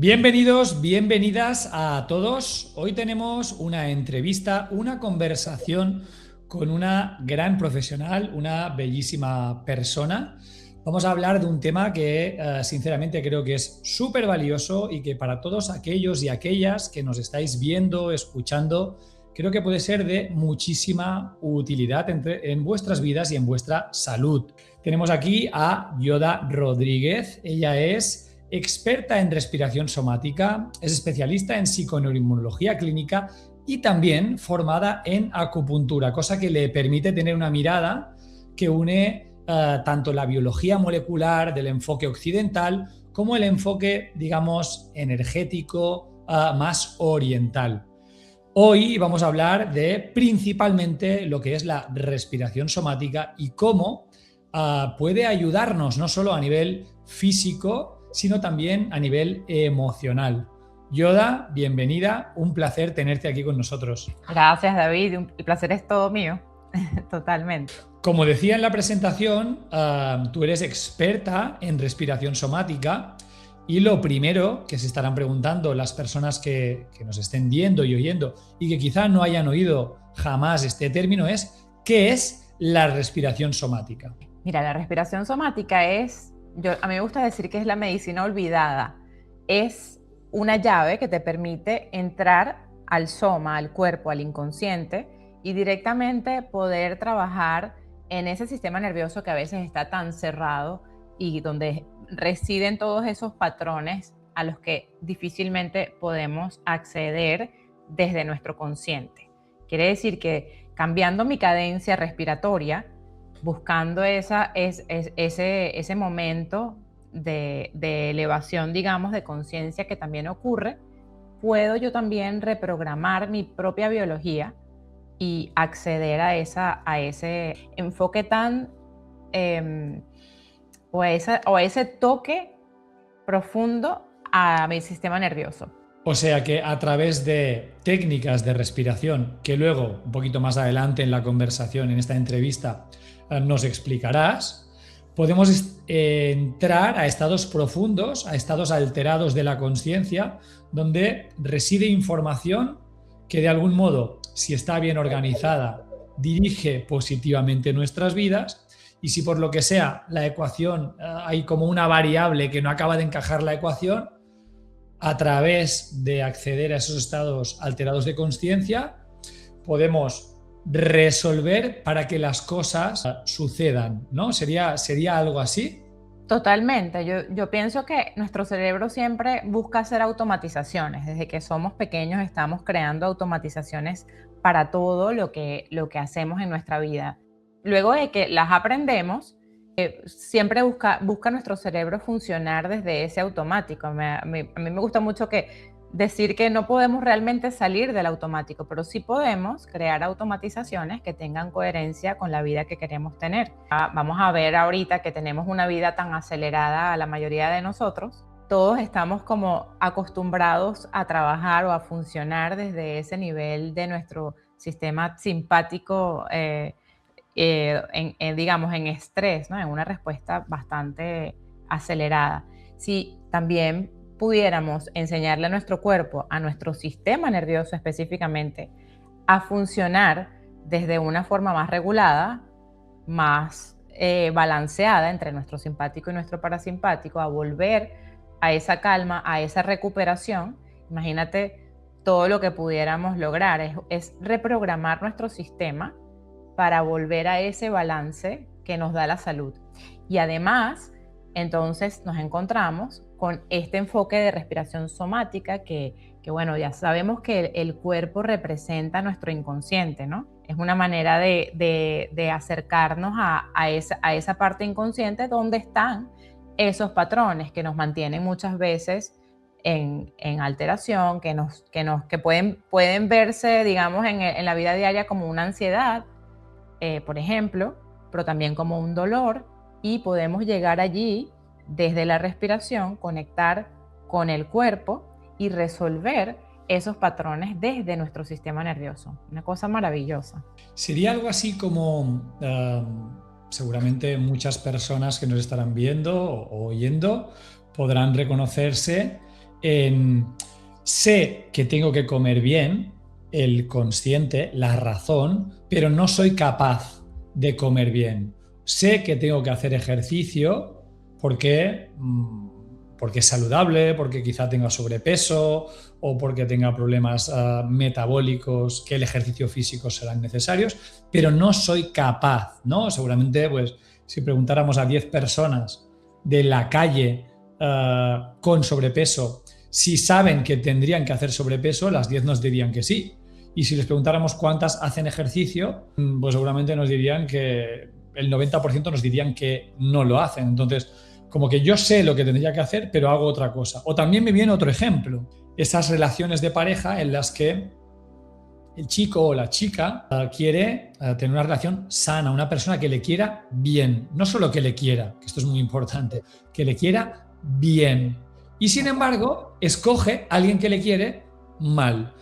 Bienvenidos, bienvenidas a todos. Hoy tenemos una entrevista, una conversación con una gran profesional, una bellísima persona. Vamos a hablar de un tema que sinceramente creo que es súper valioso y que para todos aquellos y aquellas que nos estáis viendo, escuchando, creo que puede ser de muchísima utilidad en vuestras vidas y en vuestra salud. Tenemos aquí a Yoda Rodríguez. Ella es experta en respiración somática, es especialista en psiconeuroinmunología clínica y también formada en acupuntura, cosa que le permite tener una mirada que une tanto la biología molecular del enfoque occidental como el enfoque, digamos, energético más oriental. Hoy vamos a hablar de principalmente lo que es la respiración somática y cómo puede ayudarnos no solo a nivel físico, sino también a nivel emocional. Yoda, bienvenida, un placer tenerte aquí con nosotros. Gracias, David, el placer es todo mío, totalmente. Como decía en la presentación, tú eres experta en respiración somática y lo primero que se estarán preguntando las personas que nos estén viendo y oyendo y que quizá no hayan oído jamás este término es ¿qué es la respiración somática? Mira, la respiración somática a mí me gusta decir que es la medicina olvidada. Es una llave que te permite entrar al soma, al cuerpo, al inconsciente y directamente poder trabajar en ese sistema nervioso que a veces está tan cerrado y donde residen todos esos patrones a los que difícilmente podemos acceder desde nuestro consciente. Quiere decir que cambiando mi cadencia respiratoria, buscando ese momento de elevación, digamos, de conciencia que también ocurre, puedo yo también reprogramar mi propia biología y acceder a ese enfoque o a ese toque profundo a mi sistema nervioso. O sea que a través de técnicas de respiración, que luego, un poquito más adelante en la conversación, en esta entrevista, nos explicarás, podemos entrar a estados profundos, a estados alterados de la conciencia, donde reside información que de algún modo, si está bien organizada, dirige positivamente nuestras vidas, y si por lo que sea la ecuación, hay como una variable que no acaba de encajar la ecuación, a través de acceder a esos estados alterados de conciencia, podemos resolver para que las cosas sucedan, ¿no? ¿Sería algo así? Totalmente. Yo pienso que nuestro cerebro siempre busca hacer automatizaciones. Desde que somos pequeños estamos creando automatizaciones para todo lo que hacemos en nuestra vida. Luego de que las aprendemos, siempre busca nuestro cerebro funcionar desde ese automático. A mí me gusta mucho decir que no podemos realmente salir del automático, pero sí podemos crear automatizaciones que tengan coherencia con la vida que queremos tener. Vamos a ver ahorita que tenemos una vida tan acelerada a la mayoría de nosotros. Todos estamos como acostumbrados a trabajar o a funcionar desde ese nivel de nuestro sistema simpático, digamos, en estrés, ¿no? En una respuesta bastante acelerada. Si también pudiéramos enseñarle a nuestro cuerpo, a nuestro sistema nervioso específicamente, a funcionar desde una forma más regulada, más balanceada entre nuestro simpático y nuestro parasimpático, a volver a esa calma, a esa recuperación, imagínate todo lo que pudiéramos lograr. Es reprogramar nuestro sistema para volver a ese balance que nos da la salud. Y además, entonces nos encontramos con este enfoque de respiración somática que bueno, ya sabemos que el cuerpo representa nuestro inconsciente, ¿no? Es una manera de acercarnos a esa parte inconsciente donde están esos patrones que nos mantienen muchas veces en alteración, que pueden verse, digamos, en la vida diaria como una ansiedad, por ejemplo, pero también como un dolor, y podemos llegar allí desde la respiración, conectar con el cuerpo y resolver esos patrones desde nuestro sistema nervioso. Una cosa maravillosa. Sería algo así como, seguramente muchas personas que nos estarán viendo o oyendo podrán reconocerse sé que tengo que comer bien, el consciente, la razón, pero no soy capaz de comer bien. Sé que tengo que hacer ejercicio porque, porque es saludable, porque quizá tenga sobrepeso o porque tenga problemas metabólicos, que el ejercicio físico serán necesarios, pero no soy capaz, ¿no? Seguramente, pues, si preguntáramos a 10 personas de la calle con sobrepeso, si saben que tendrían que hacer sobrepeso, las 10 nos dirían que sí. Y si les preguntáramos cuántas hacen ejercicio, pues seguramente nos dirían que el 90% nos dirían que no lo hacen. Entonces, como que yo sé lo que tendría que hacer, pero hago otra cosa. O también me viene otro ejemplo, esas relaciones de pareja en las que el chico o la chica quiere tener una relación sana, una persona que le quiera bien, no solo que le quiera, que esto es muy importante, que le quiera bien. Y sin embargo, escoge a alguien que le quiere mal.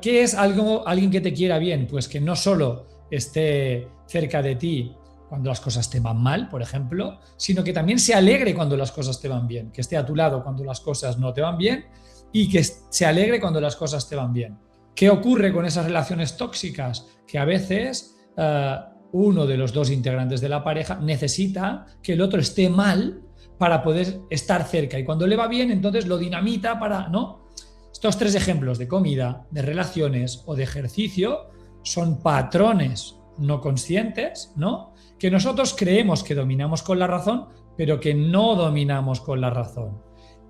¿Qué es alguien que te quiera bien? Pues que no solo esté cerca de ti cuando las cosas te van mal, por ejemplo, sino que también se alegre cuando las cosas te van bien, que esté a tu lado cuando las cosas no te van bien y que se alegre cuando las cosas te van bien. ¿Qué ocurre con esas relaciones tóxicas? Que a veces uno de los dos integrantes de la pareja necesita que el otro esté mal para poder estar cerca y cuando le va bien entonces lo dinamita para, ¿no? Estos 3 ejemplos de comida, de relaciones o de ejercicio son patrones no conscientes, ¿no? Que nosotros creemos que dominamos con la razón, pero que no dominamos con la razón.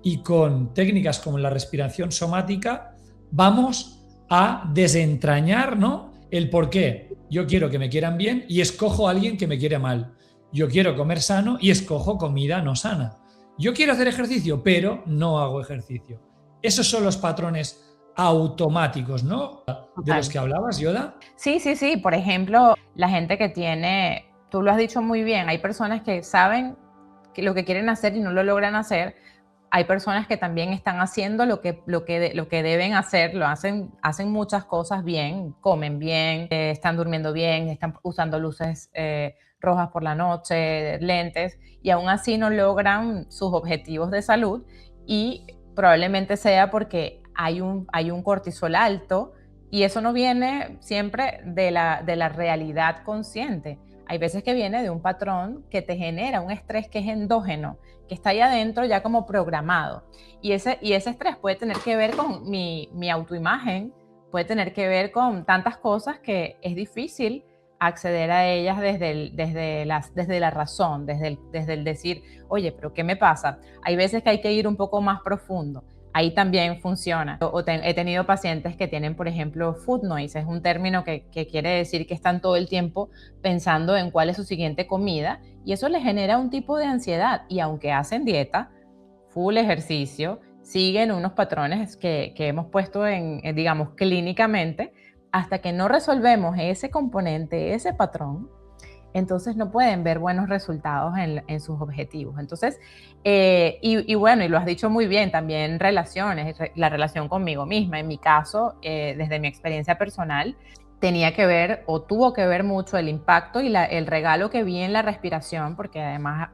Y con técnicas como la respiración somática vamos a desentrañar, ¿no? El por qué. Yo quiero que me quieran bien y escojo a alguien que me quiere mal. Yo quiero comer sano y escojo comida no sana. Yo quiero hacer ejercicio, pero no hago ejercicio. Esos son los patrones automáticos, ¿no? De los que hablabas, Yoda. Sí, sí, sí. Por ejemplo, la gente que tiene, tú lo has dicho muy bien, hay personas que saben que lo que quieren hacer y no lo logran hacer. Hay personas que también están haciendo lo que deben hacer, hacen muchas cosas bien, comen bien, están durmiendo bien, están usando luces rojas por la noche, lentes, y aún así no logran sus objetivos de salud y probablemente sea porque hay un cortisol alto y eso no viene siempre de la realidad consciente. Hay veces que viene de un patrón que te genera un estrés que es endógeno, que está ahí adentro ya como programado. Y ese estrés puede tener que ver con mi autoimagen, puede tener que ver con tantas cosas que es difícil acceder a ellas desde la razón, desde el decir, oye, pero ¿qué me pasa? Hay veces que hay que ir un poco más profundo. Ahí también funciona. He tenido pacientes que tienen, por ejemplo, food noise, es un término que quiere decir que están todo el tiempo pensando en cuál es su siguiente comida y eso les genera un tipo de ansiedad y aunque hacen dieta, full ejercicio, siguen unos patrones que hemos puesto digamos, clínicamente, hasta que no resolvemos ese componente, ese patrón, entonces no pueden ver buenos resultados en sus objetivos. Entonces, y bueno, y lo has dicho muy bien, también relaciones, la relación conmigo misma. En mi caso, desde mi experiencia personal, tenía que ver o tuvo que ver mucho el impacto y el regalo que vi en la respiración, porque además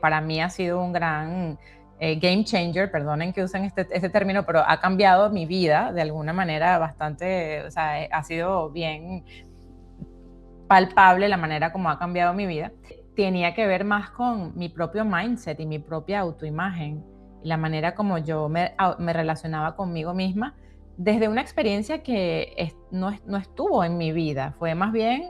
para mí ha sido un gran game changer, perdonen que usen este término, pero ha cambiado mi vida de alguna manera bastante, o sea, ha sido bien palpable la manera como ha cambiado mi vida. Tenía que ver más con mi propio mindset y mi propia autoimagen y la manera como yo me relacionaba conmigo misma desde una experiencia que no estuvo en mi vida, fue más bien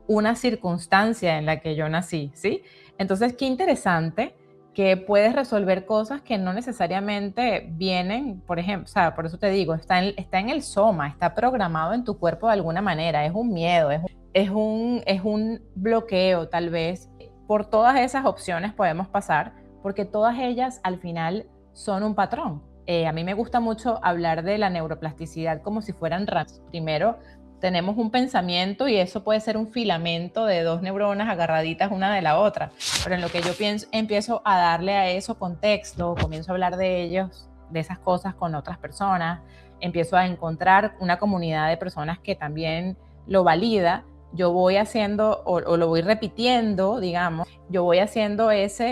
una circunstancia en la que yo nací, ¿sí? Entonces, qué interesante que puedes resolver cosas que no necesariamente vienen, por ejemplo, o sea, por eso te digo, está en el soma, está programado en tu cuerpo de alguna manera, es un miedo, es un bloqueo tal vez. Por todas esas opciones podemos pasar, porque todas ellas al final son un patrón. A mí me gusta mucho hablar de la neuroplasticidad como si fueran ramas. Primero, tenemos un pensamiento y eso puede ser un filamento de 2 neuronas agarraditas una de la otra. Pero en lo que yo empiezo a darle a eso contexto, comienzo a hablar de ellos, de esas cosas con otras personas, empiezo a encontrar una comunidad de personas que también lo valida, yo voy haciendo o lo voy repitiendo, digamos, yo voy haciendo eso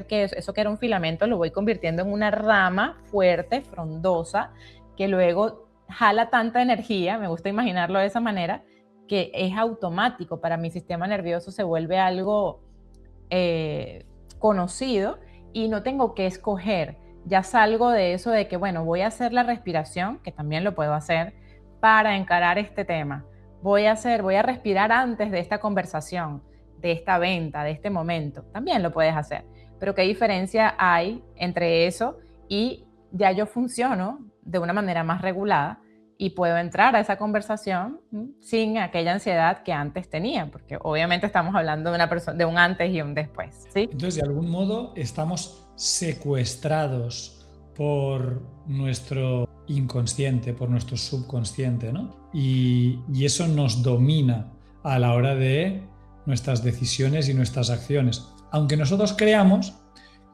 que era un filamento, lo voy convirtiendo en una rama fuerte, frondosa, que luego jala tanta energía, me gusta imaginarlo de esa manera, que es automático para mi sistema nervioso, se vuelve algo conocido y no tengo que escoger. Ya salgo de eso de que, bueno, voy a hacer la respiración, que también lo puedo hacer, para encarar este tema. Voy a respirar antes de esta conversación, de esta venta, de este momento. También lo puedes hacer. Pero ¿qué diferencia hay entre eso y ya yo funciono de una manera más regulada y puedo entrar a esa conversación sin aquella ansiedad que antes tenía? Porque obviamente estamos hablando de una persona, de un antes y un después, ¿sí? Entonces, de algún modo, estamos secuestrados por nuestro inconsciente, por nuestro subconsciente, ¿no? Y eso nos domina a la hora de nuestras decisiones y nuestras acciones. Aunque nosotros creamos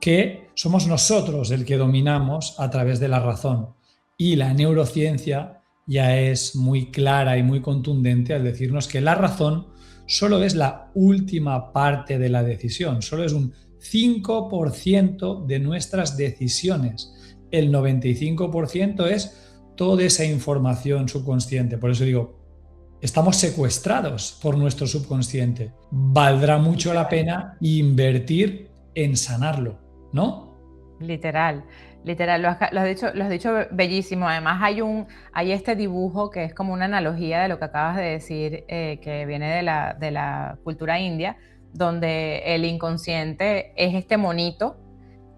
que somos nosotros el que dominamos a través de la razón. Y la neurociencia ya es muy clara y muy contundente al decirnos que la razón solo es la última parte de la decisión, solo es un 5% de nuestras decisiones. El 95% es toda esa información subconsciente. Por eso digo, estamos secuestrados por nuestro subconsciente. Valdrá mucho la pena invertir en sanarlo, ¿no? Literal, lo has dicho bellísimo. Además hay este dibujo que es como una analogía de lo que acabas de decir, que viene de la cultura india, donde el inconsciente es este monito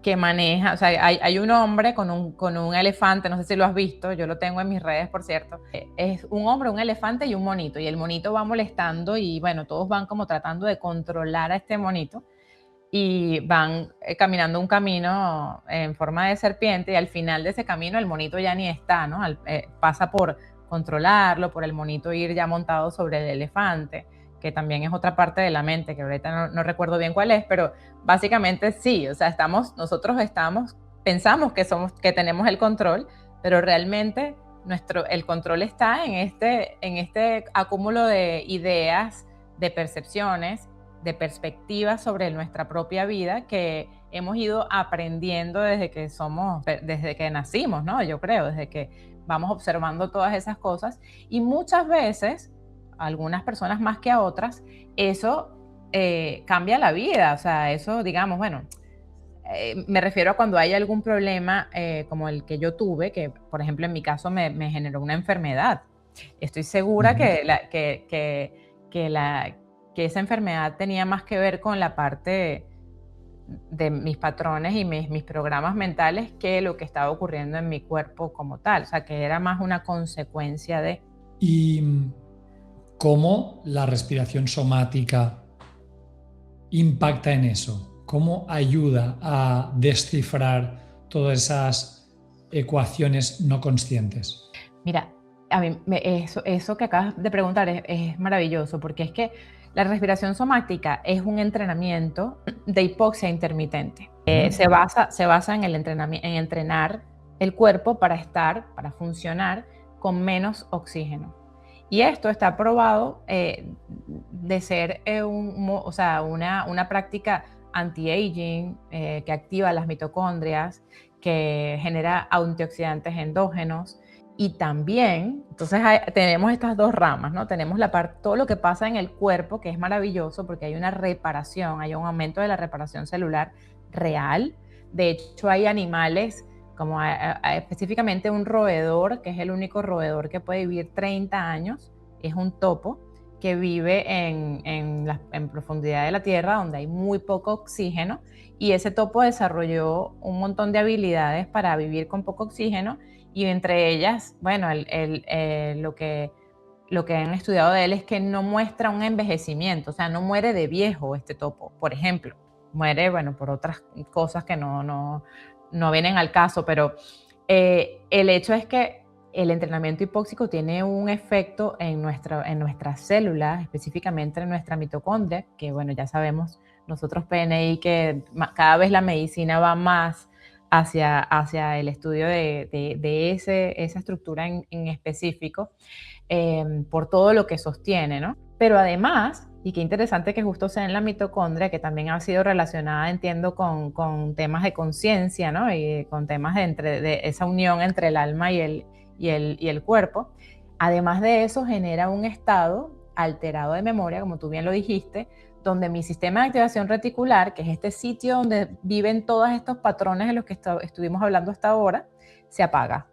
que maneja, o sea, hay un hombre con un elefante, no sé si lo has visto, yo lo tengo en mis redes, por cierto. Es un hombre, un elefante y un monito, y el monito va molestando y bueno, todos van como tratando de controlar a este monito y van caminando un camino en forma de serpiente, y al final de ese camino el monito ya ni está, ¿no? Pasa por controlarlo, por el monito ir ya montado sobre el elefante, que también es otra parte de la mente, que ahorita no recuerdo bien cuál es, pero básicamente sí, o sea, nosotros pensamos que tenemos el control, pero realmente el control está en este acúmulo de ideas, de percepciones, de perspectivas sobre nuestra propia vida que hemos ido aprendiendo desde que nacimos, ¿no? Yo creo, desde que vamos observando todas esas cosas, y muchas veces, algunas personas más que a otras, eso cambia la vida. O sea, eso, digamos, bueno, me refiero a cuando hay algún problema como el que yo tuve, que por ejemplo en mi caso me generó una enfermedad. Estoy segura que esa enfermedad tenía más que ver con la parte de mis patrones y mis programas mentales que lo que estaba ocurriendo en mi cuerpo como tal. O sea, que era más una consecuencia de... Y cómo la respiración somática impacta en eso, cómo ayuda a descifrar todas esas ecuaciones no conscientes. Mira, a mí eso que acabas de preguntar es maravilloso, porque es que la respiración somática es un entrenamiento de hipoxia intermitente. Se basa en en entrenar el cuerpo para funcionar con menos oxígeno. Y esto está probado de ser una práctica anti-aging que activa las mitocondrias, que genera antioxidantes endógenos. Y también, entonces tenemos estas dos ramas, ¿no? Tenemos todo lo que pasa en el cuerpo, que es maravilloso porque hay una reparación, hay un aumento de la reparación celular real. De hecho, hay animales, como específicamente un roedor, que es el único roedor que puede vivir 30 años, es un topo que vive en profundidad de la tierra, donde hay muy poco oxígeno, y ese topo desarrolló un montón de habilidades para vivir con poco oxígeno, y entre ellas, bueno, lo que han estudiado de él es que no muestra un envejecimiento, o sea, no muere de viejo este topo, por ejemplo. Muere, bueno, por otras cosas que no vienen al caso, pero el hecho es que el entrenamiento hipóxico tiene un efecto en nuestras células, específicamente en nuestra mitocondria, que bueno, ya sabemos nosotros PNI que cada vez la medicina va más hacia el estudio de esa estructura en específico, por todo lo que sostiene, ¿no? Pero además, y qué interesante que justo sea en la mitocondria, que también ha sido relacionada, entiendo, con temas de conciencia, ¿no? Y con temas de esa unión entre el alma y el cuerpo. Además de eso, genera un estado alterado de memoria, como tú bien lo dijiste, donde mi sistema de activación reticular, que es este sitio donde viven todos estos patrones de los que estuvimos hablando hasta ahora, se apaga.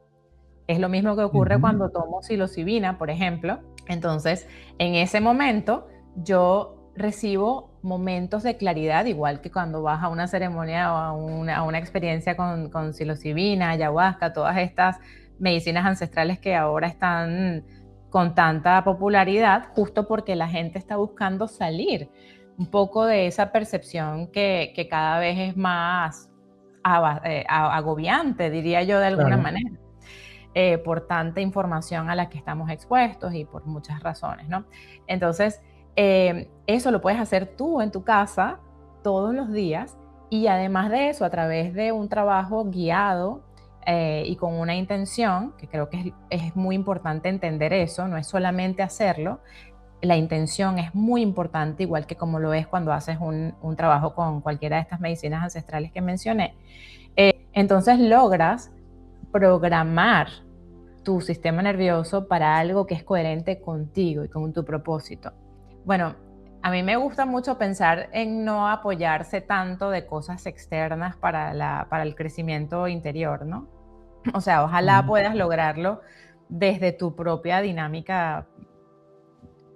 Es lo mismo que ocurre cuando tomo psilocibina, por ejemplo. Entonces, en ese momento, yo recibo momentos de claridad, igual que cuando vas a una ceremonia o a una experiencia con psilocibina, ayahuasca, todas estas medicinas ancestrales que ahora están con tanta popularidad, justo porque la gente está buscando salir un poco de esa percepción que cada vez es más agobiante, diría yo de alguna manera, por tanta información a la que estamos expuestos y por muchas razones, ¿no? Entonces, eso lo puedes hacer tú en tu casa todos los días, y además de eso, a través de un trabajo guiado y con una intención, que creo que es muy importante entender eso, no es solamente hacerlo, la intención es muy importante, igual que como lo es cuando haces un trabajo con cualquiera de estas medicinas ancestrales que mencioné. Entonces logras programar tu sistema nervioso para algo que es coherente contigo y con tu propósito. Bueno, a mí me gusta mucho pensar en no apoyarse tanto de cosas externas para el crecimiento interior, ¿no? O sea, ojalá puedas lograrlo desde tu propia dinámica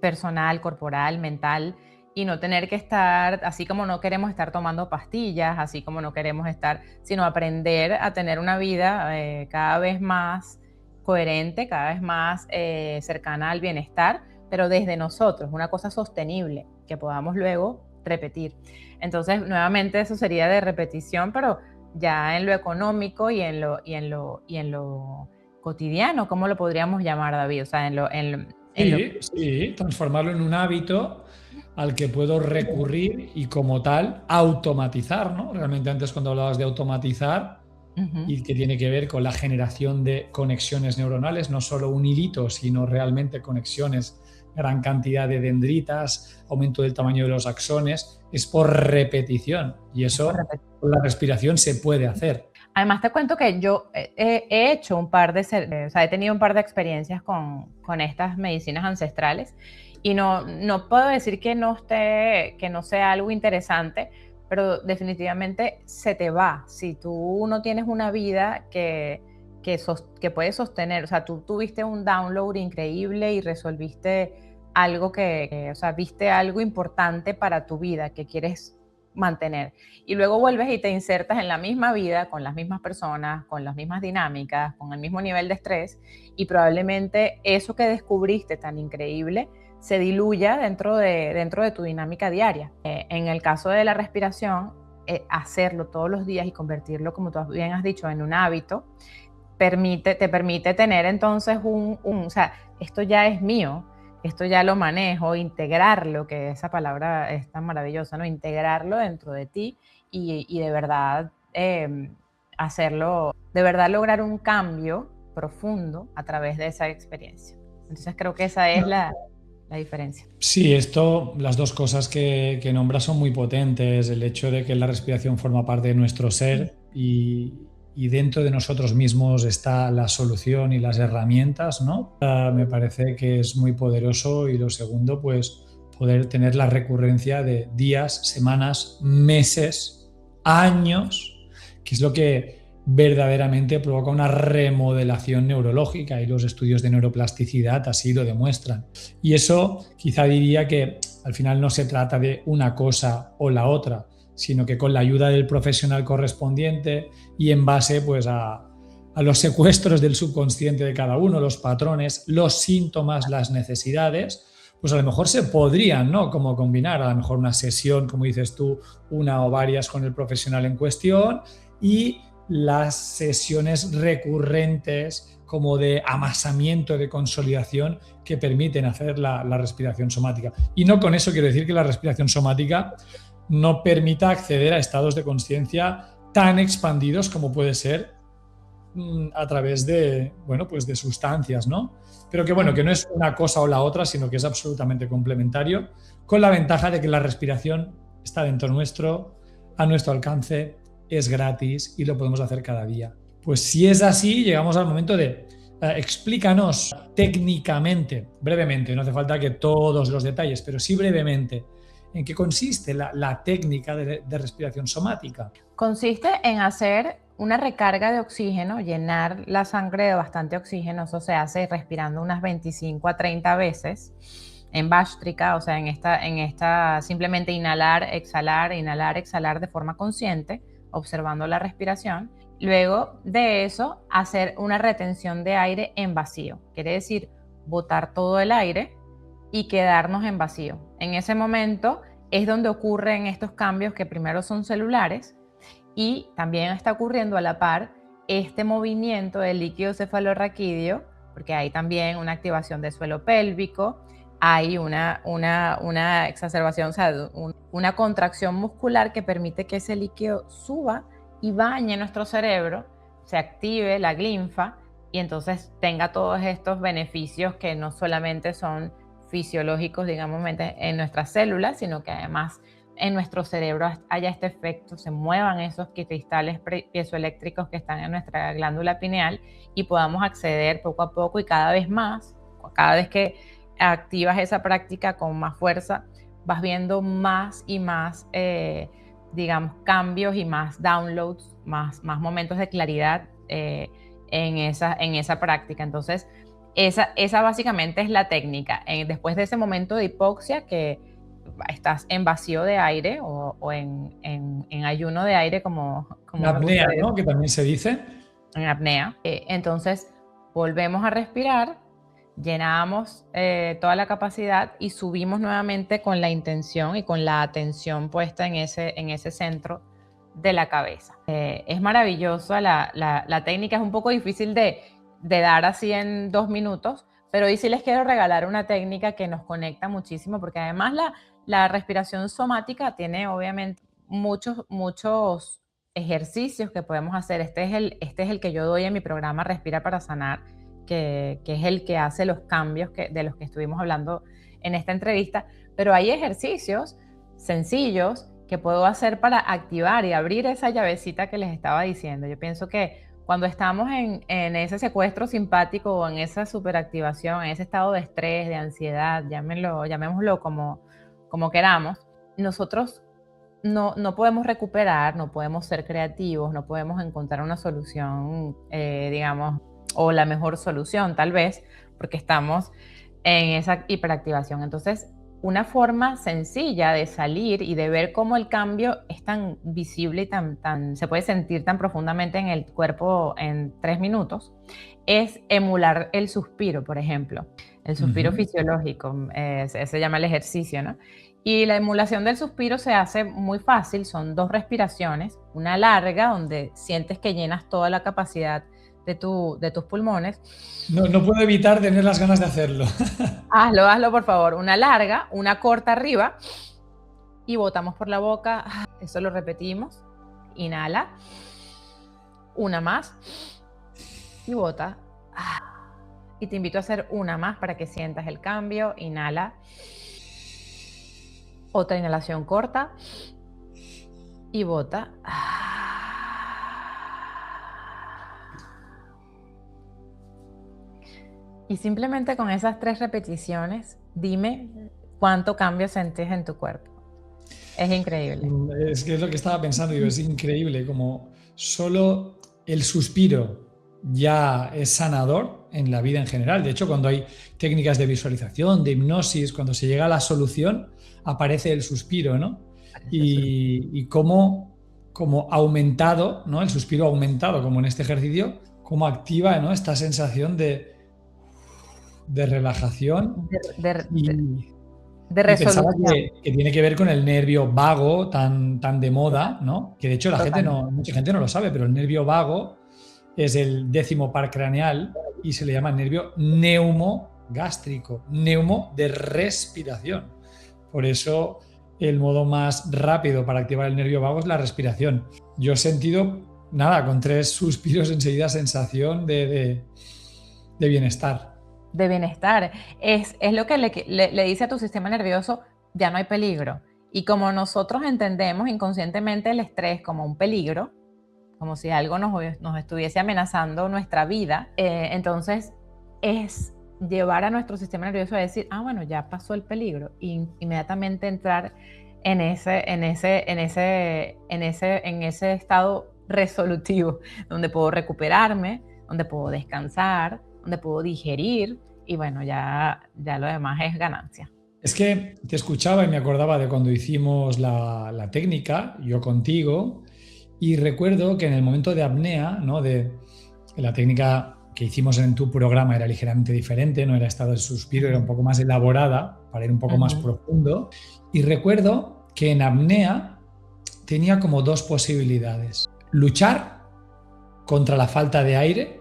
personal, corporal, mental, y no tener que estar, así como no queremos estar tomando pastillas, así como no queremos estar, sino aprender a tener una vida cada vez más coherente, cada vez más cercana al bienestar, pero desde nosotros, una cosa sostenible que podamos luego repetir. Entonces, nuevamente eso sería de repetición, pero ya en lo económico y en lo cotidiano, ¿cómo lo podríamos llamar, David? O sea, Sí, transformarlo en un hábito al que puedo recurrir y como tal automatizar, ¿no? Realmente antes cuando hablabas de automatizar y que tiene que ver con la generación de conexiones neuronales, no solo un hilito, sino realmente conexiones, gran cantidad de dendritas, aumento del tamaño de los axones, es por repetición y eso con la respiración se puede hacer. Además te cuento que yo he hecho he tenido un par de experiencias con estas medicinas ancestrales y no puedo decir que no sea algo interesante, pero definitivamente se te va. Si tú no tienes una vida que puedes sostener, o sea, tú tuviste un download increíble y resolviste algo viste algo importante para tu vida que quieres mantener, y luego vuelves y te insertas en la misma vida, con las mismas personas, con las mismas dinámicas, con el mismo nivel de estrés, y probablemente eso que descubriste tan increíble se diluya dentro de tu dinámica diaria. En el caso de la respiración, hacerlo todos los días y convertirlo, como tú bien has dicho, en un hábito, te permite tener entonces o sea, esto ya es mío, esto ya lo manejo, integrarlo, que esa palabra es tan maravillosa, ¿no? Integrarlo dentro de ti y de verdad hacerlo, de verdad lograr un cambio profundo a través de esa experiencia. Entonces creo que esa es la diferencia. Sí, las dos cosas que nombras son muy potentes. El hecho de que la respiración forma parte de nuestro ser y dentro de nosotros mismos está la solución y las herramientas, ¿no? Me parece que es muy poderoso. Y lo segundo, pues poder tener la recurrencia de días, semanas, meses, años, que es lo que verdaderamente provoca una remodelación neurológica, y los estudios de neuroplasticidad así lo demuestran. Y eso quizá diría que al final no se trata de una cosa o la otra, sino que con la ayuda del profesional correspondiente y en base pues a los secuestros del subconsciente de cada uno, los patrones, los síntomas, las necesidades, pues a lo mejor se podrían, ¿no?, como combinar a lo mejor una sesión, como dices tú, una o varias con el profesional en cuestión, y las sesiones recurrentes como de amasamiento, de consolidación, que permiten hacer la respiración somática. Y no con eso quiero decir que la respiración somática no permita acceder a estados de conciencia tan expandidos como puede ser a través de, bueno, pues de sustancias, ¿no? Pero que bueno, que no es una cosa o la otra, sino que es absolutamente complementario, con la ventaja de que la respiración está dentro nuestro, a nuestro alcance, es gratis y lo podemos hacer cada día. Pues si es así, llegamos al momento de explícanos técnicamente, brevemente, no hace falta que todos los detalles, pero sí brevemente, ¿en qué consiste la técnica de respiración somática? Consiste en hacer una recarga de oxígeno, llenar la sangre de bastante oxígeno. Eso se hace respirando unas 25 a 30 veces en Bhastrika, o sea, en esta simplemente inhalar, exhalar de forma consciente, observando la respiración. Luego de eso, hacer una retención de aire en vacío. Quiere decir, botar todo el aire y quedarnos en vacío. En ese momento es donde ocurren estos cambios que primero son celulares y también está ocurriendo a la par este movimiento del líquido cefalorraquídeo, porque hay también una activación del suelo pélvico, hay una exacerbación, o sea, una contracción muscular que permite que ese líquido suba y bañe nuestro cerebro, se active la linfa y entonces tenga todos estos beneficios que no solamente son fisiológicos, digamos, en nuestras células, sino que además en nuestro cerebro haya este efecto, se muevan esos cristales piezoeléctricos que están en nuestra glándula pineal y podamos acceder poco a poco y cada vez más, cada vez que activas esa práctica con más fuerza, vas viendo más y más, digamos, cambios y más downloads, más momentos de claridad en esa práctica. Entonces, esa básicamente es la técnica. Después de ese momento de hipoxia que estás en vacío de aire o en ayuno de aire, como La apnea, ¿no? Que también se dice. En apnea. Entonces, volvemos a respirar, llenamos toda la capacidad y subimos nuevamente con la intención y con la atención puesta en ese centro de la cabeza. Es maravillosa la técnica, es un poco difícil de dar así en 2 minutos, pero hoy sí les quiero regalar una técnica que nos conecta muchísimo, porque además la respiración somática tiene obviamente muchos ejercicios que podemos hacer. Este es el que yo doy en mi programa Respira para Sanar, que es el que hace los cambios de los que estuvimos hablando en esta entrevista, pero hay ejercicios sencillos que puedo hacer para activar y abrir esa llavecita que les estaba diciendo. Yo pienso que cuando estamos en ese secuestro simpático o en esa superactivación, en ese estado de estrés, de ansiedad, llamémoslo como queramos, nosotros no podemos recuperar, no podemos ser creativos, no podemos encontrar una solución, digamos, o la mejor solución tal vez, porque estamos en esa hiperactivación. Entonces, una forma sencilla de salir y de ver cómo el cambio es tan visible y se puede sentir tan profundamente en el cuerpo en 3 minutos, es emular el suspiro, por ejemplo. El suspiro fisiológico, se llama el ejercicio, ¿no? Y la emulación del suspiro se hace muy fácil, son 2 respiraciones, una larga donde sientes que llenas toda la capacidad de tus pulmones. No puedo evitar tener las ganas de hacerlo. Hazlo por favor. Una larga, una corta arriba y botamos por la boca. Eso lo repetimos. Inhala. Una más y bota. Y te invito a hacer una más para que sientas el cambio. Inhala. Otra inhalación corta y bota. Y simplemente con esas 3 repeticiones, dime cuánto cambio sentís en tu cuerpo. Es increíble. Es que es lo que estaba pensando, digo, es increíble como solo el suspiro ya es sanador en la vida en general. De hecho, cuando hay técnicas de visualización, de hipnosis, cuando se llega a la solución, aparece el suspiro, ¿no? Y cómo aumentado, ¿no? El suspiro aumentado, como en este ejercicio, cómo activa, ¿no? Esta sensación de relajación de resolución. Que tiene que ver con el nervio vago tan de moda, ¿no? Que de hecho mucha gente no lo sabe, pero el nervio vago es el 10º par craneal y se le llama nervio neumogástrico, neumo de respiración. Por eso el modo más rápido para activar el nervio vago es la respiración. yo he sentido, nada, con 3 suspiros enseguida sensación de bienestar. De bienestar. Es lo que le dice a tu sistema nervioso, ya no hay peligro. Y como nosotros entendemos inconscientemente el estrés como un peligro, como si algo nos estuviese amenazando nuestra vida, entonces es llevar a nuestro sistema nervioso a decir, bueno, ya pasó el peligro, y inmediatamente entrar en ese estado resolutivo, donde puedo recuperarme, donde puedo descansar, donde puedo digerir, y bueno, ya lo demás es ganancia. Es que te escuchaba y me acordaba de cuando hicimos la técnica, yo contigo, y recuerdo que en el momento de apnea, ¿no? de la técnica que hicimos en tu programa era ligeramente diferente, no era estado de suspiro, era un poco más elaborada para ir un poco más profundo, y recuerdo que en apnea tenía como 2 posibilidades: luchar contra la falta de aire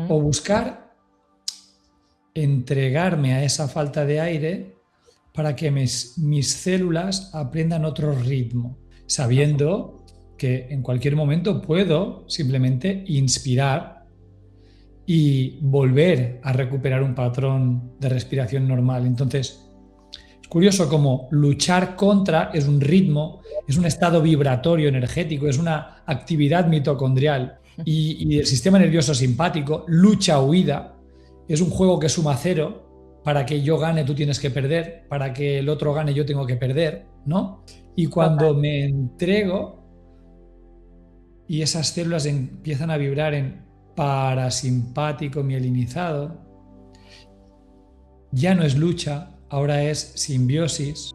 o buscar entregarme a esa falta de aire para que mis células aprendan otro ritmo, sabiendo que en cualquier momento puedo simplemente inspirar y volver a recuperar un patrón de respiración normal. Entonces, es curioso cómo luchar contra es un ritmo, es un estado vibratorio energético, es una actividad mitocondrial, y el sistema nervioso simpático, lucha-huida, es un juego que suma 0. Para que yo gane, tú tienes que perder. Para que el otro gane, yo tengo que perder, ¿no? Y cuando me entrego y esas células empiezan a vibrar en parasimpático mielinizado, ya no es lucha, ahora es simbiosis.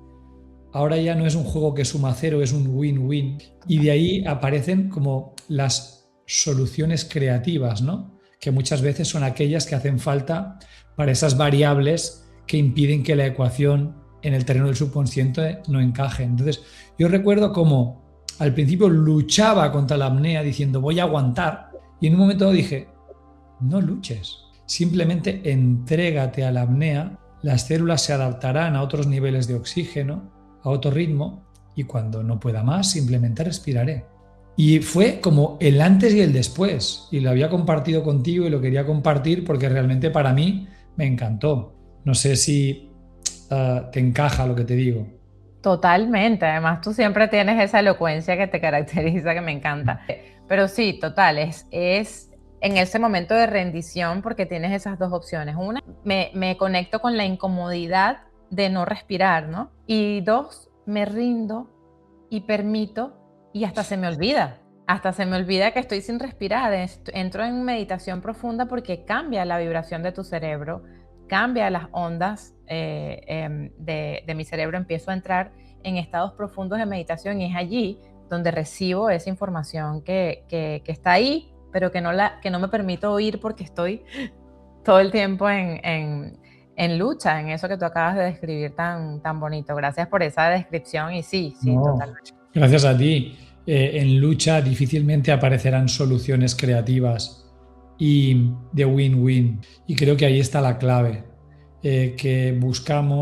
Ahora ya no es un juego que suma 0, es un win-win. Y de ahí aparecen como las soluciones creativas, ¿no? Que muchas veces son aquellas que hacen falta para esas variables que impiden que la ecuación en el terreno del subconsciente no encaje. Entonces, yo recuerdo cómo al principio luchaba contra la apnea diciendo voy a aguantar, y en un momento dije, no luches, simplemente entrégate a la apnea, las células se adaptarán a otros niveles de oxígeno, a otro ritmo, y cuando no pueda más, simplemente respiraré. Y fue como el antes y el después, y lo había compartido contigo y lo quería compartir porque realmente para mí me encantó. No sé si te encaja lo que te digo. Totalmente, además tú siempre tienes esa elocuencia que te caracteriza, que me encanta. Pero sí, total, es en ese momento de rendición, porque tienes esas 2 opciones. Una, me conecto con la incomodidad de no respirar, ¿no? Y 2, me rindo y permito, y hasta se me olvida que estoy sin respirar. Entro en meditación profunda porque cambia la vibración de tu cerebro, cambia las ondas de mi cerebro, empiezo a entrar en estados profundos de meditación, y es allí donde recibo esa información que está ahí, pero que no me permito oír porque estoy todo el tiempo en lucha, en eso que tú acabas de describir tan bonito. Gracias por esa descripción, y sí, totalmente. Gracias a ti. En lucha difícilmente aparecerán soluciones creativas y de win-win. Y creo que ahí está la clave, que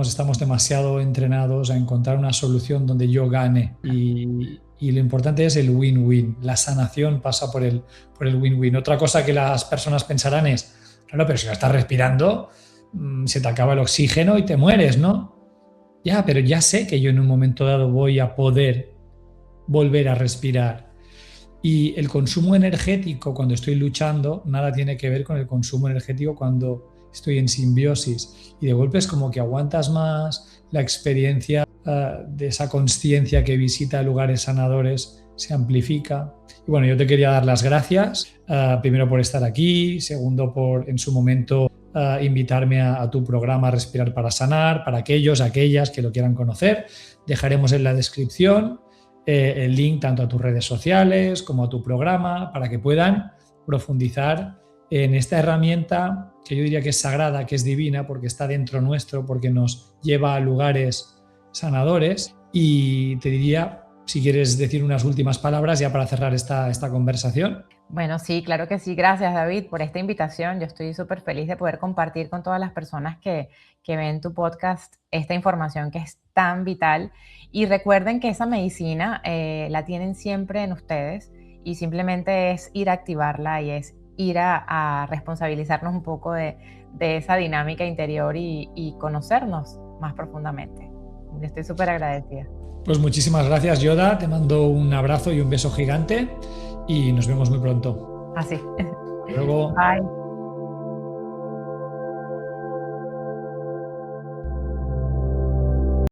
estamos demasiado entrenados a encontrar una solución donde yo gane. Y lo importante es el win-win. La sanación pasa por el win-win. Otra cosa que las personas pensarán es, claro, pero si no estás respirando, se te acaba el oxígeno y te mueres, ¿no? Ya, pero ya sé que yo en un momento dado voy a poder volver a respirar. Y el consumo energético cuando estoy luchando nada tiene que ver con el consumo energético cuando estoy en simbiosis. Y de golpe es como que aguantas más, la experiencia de esa consciencia que visita lugares sanadores se amplifica. Y bueno, yo te quería dar las gracias, primero por estar aquí, segundo por en su momento invitarme a tu programa Respirar para Sanar. Para aquellas que lo quieran conocer, dejaremos en la descripción el link tanto a tus redes sociales como a tu programa para que puedan profundizar en esta herramienta que yo diría que es sagrada, que es divina, porque está dentro nuestro, porque nos lleva a lugares sanadores. Y te diría si quieres decir unas últimas palabras ya para cerrar esta conversación. Bueno, sí, claro que sí. Gracias, David, por esta invitación. Yo estoy súper feliz de poder compartir con todas las personas que ven tu podcast esta información que es tan vital. Y recuerden que esa medicina la tienen siempre en ustedes y simplemente es ir a activarla y es ir a responsabilizarnos un poco de esa dinámica interior y conocernos más profundamente. Yo estoy súper agradecida. Pues muchísimas gracias, Yoda. Te mando un abrazo y un beso gigante y nos vemos muy pronto. Así. Hasta luego. Bye.